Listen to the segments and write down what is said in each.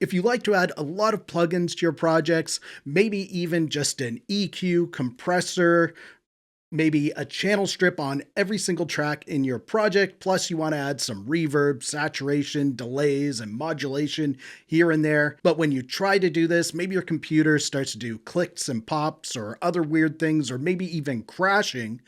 If you like to add a lot of plugins to your projects, maybe even just an EQ, compressor, maybe a channel strip on every single track in your project, plus you want to add some reverb, saturation, delays, and modulation here and there. But when you try to do this, maybe your computer starts to do clicks and pops or other weird things, or maybe even crashing.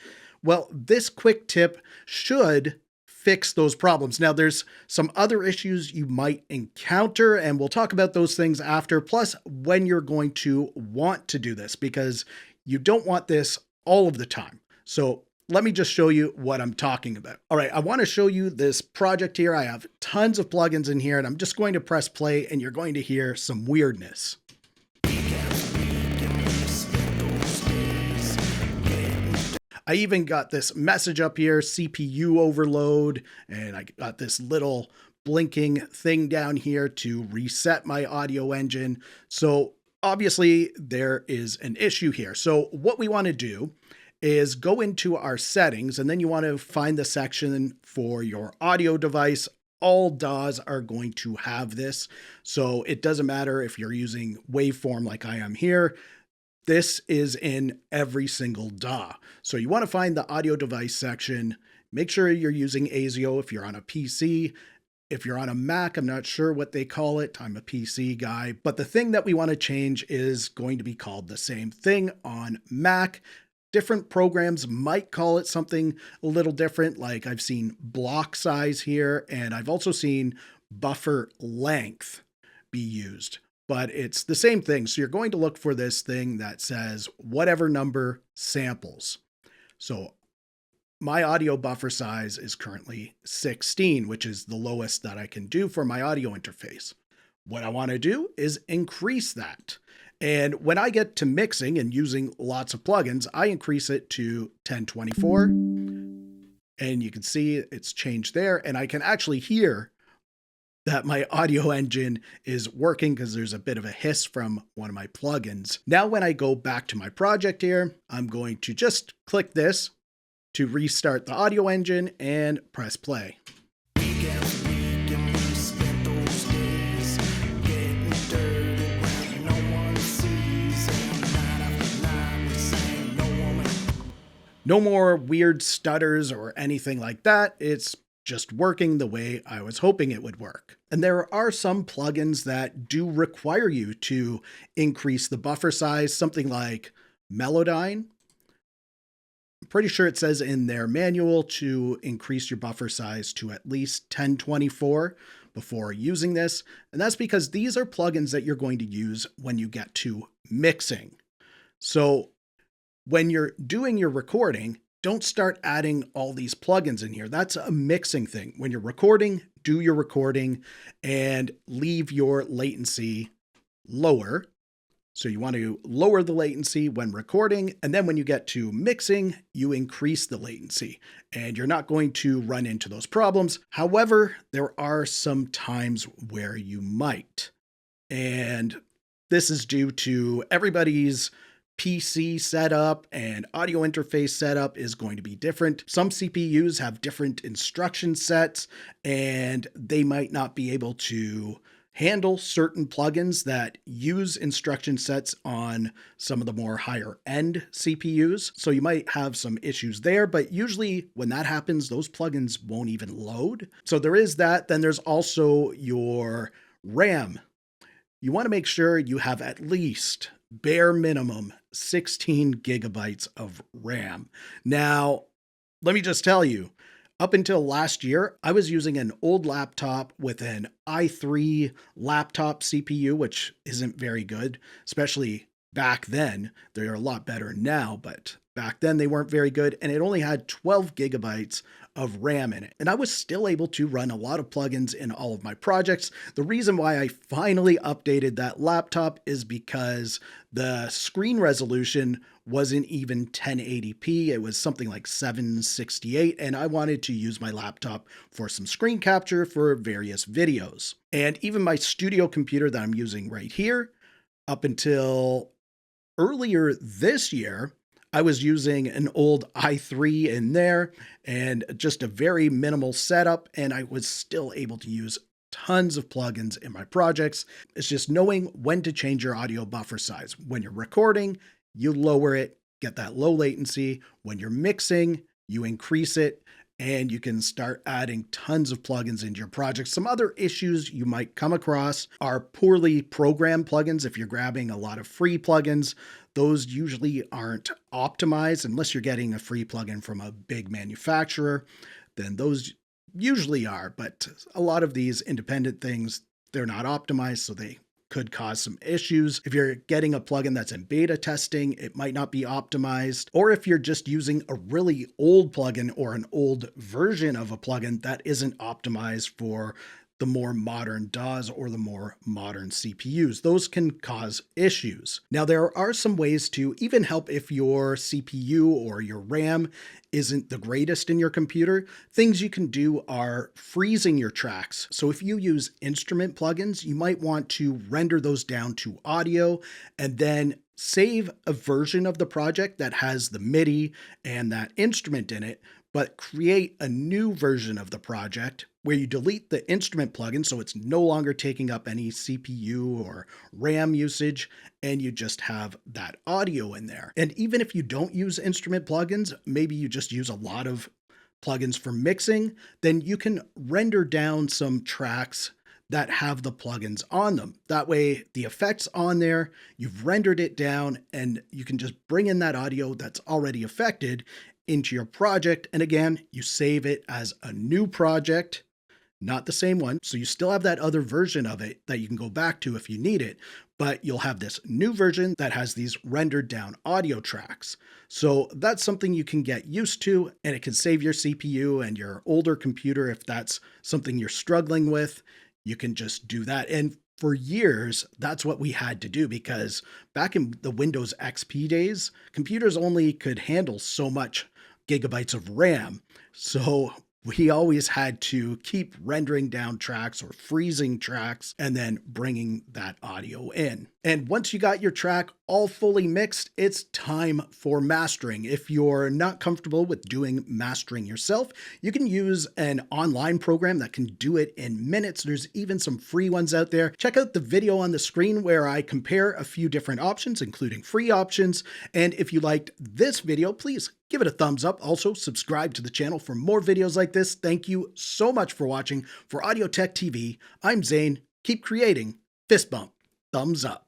Well, this quick tip should fix those problems. Now, there's some other issues you might encounter, and we'll talk about those things after, plus when you're going to want to do this, because you don't want this all of the time. So let me just show you what I'm talking about. All right, I want to show you this project here. I have tons of plugins in here, and I'm just going to press play, and you're going to hear some weirdness. I even got this message up here, CPU overload, and I got this little blinking thing down here to reset my audio engine. So obviously there is an issue here. So what we want to do is go into our settings, and then you want to find the section for your audio device. All DAWs are going to have this. So it doesn't matter if you're using Waveform like I am here. This is in every single DAW. So you want to find the audio device section. Make sure you're using ASIO if you're on a PC. If you're on a Mac, I'm not sure what they call it. I'm a PC guy. But the thing that we want to change is going to be called the same thing on Mac. Different programs might call it something a little different. Like I've seen block size here, and I've also seen buffer length be used. But it's the same thing. So you're going to look for this thing that says whatever number samples. So my audio buffer size is currently 16, which is the lowest that I can do for my audio interface. What I want to do is increase that. And when I get to mixing and using lots of plugins, I increase it to 1024. And you can see it's changed there. And I can actually hear that my audio engine is working because there's a bit of a hiss from one of my plugins. Now, when I go back to my project here, I'm going to just click this to restart the audio engine and press play. No more weird stutters or anything like that. It's just working the way I was hoping it would work. And there are some plugins that do require you to increase the buffer size, something like Melodyne. I'm pretty sure it says in their manual to increase your buffer size to at least 1024 before using this. And that's because these are plugins that you're going to use when you get to mixing. So when you're doing your recording, don't start adding all these plugins in here. That's a mixing thing. When you're recording, do your recording and leave your latency lower. So you want to lower the latency when recording, and then when you get to mixing, you increase the latency, and you're not going to run into those problems. However, there are some times where you might, and this is due to everybody's PC setup and audio interface setup is going to be different. Some CPUs have different instruction sets, and they might not be able to handle certain plugins that use instruction sets on some of the more higher end CPUs. So you might have some issues there, but usually when that happens, those plugins won't even load. So there is that. Then there's also your RAM. You want to make sure you have at least bare minimum 16 gigabytes of RAM. Now, let me just tell you, up until last year, I was using an old laptop with an i3 laptop CPU, which isn't very good, especially back then. They're a lot better now, but back then they weren't very good, and it only had 12 gigabytes of RAM in it. And I was still able to run a lot of plugins in all of my projects. The reason why I finally updated that laptop is because the screen resolution wasn't even 1080p. It was something like 768, and I wanted to use my laptop for some screen capture for various videos. And even my studio computer that I'm using right here, up until earlier this year, I was using an old i3 in there and just a very minimal setup, and I was still able to use tons of plugins in my projects. It's just knowing when to change your audio buffer size. When you're recording, you lower it, get that low latency. When you're mixing, you increase it, and you can start adding tons of plugins into your project. Some other issues you might come across are poorly programmed plugins. If you're grabbing a lot of free plugins, those usually aren't optimized unless you're getting a free plugin from a big manufacturer, then those usually are. But a lot of these independent things, they're not optimized, so they could cause some issues. If you're getting a plugin that's in beta testing, it might not be optimized. Or if you're just using a really old plugin or an old version of a plugin that isn't optimized for the more modern DAWs or the more modern CPUs. Those can cause issues. Now, there are some ways to even help if your CPU or your RAM isn't the greatest in your computer. Things you can do are freezing your tracks. So if you use instrument plugins, you might want to render those down to audio and then save a version of the project that has the MIDI and that instrument in it, but create a new version of the project where you delete the instrument plugin so it's no longer taking up any CPU or RAM usage, and you just have that audio in there. And even if you don't use instrument plugins, maybe you just use a lot of plugins for mixing, then you can render down some tracks that have the plugins on them. That way the effect's on there, you've rendered it down, and you can just bring in that audio that's already affected into your project. And again, you save it as a new project, not the same one. So you still have that other version of it that you can go back to if you need it, but you'll have this new version that has these rendered down audio tracks. So that's something you can get used to, and it can save your CPU and your older computer if that's something you're struggling with. You can just do that. And for years, that's what we had to do, because back in the Windows XP days, computers only could handle so much gigabytes of RAM. So we always had to keep rendering down tracks or freezing tracks and then bringing that audio in. And once you got your track all fully mixed, it's time for mastering. If you're not comfortable with doing mastering yourself, you can use an online program that can do it in minutes. There's even some free ones out there. Check out the video on the screen where I compare a few different options, including free options. And if you liked this video, please give it a thumbs up. Also, subscribe to the channel for more videos like this. Thank you so much for watching. For Audio Tech TV, I'm Zane. Keep creating. Fist bump. Thumbs up.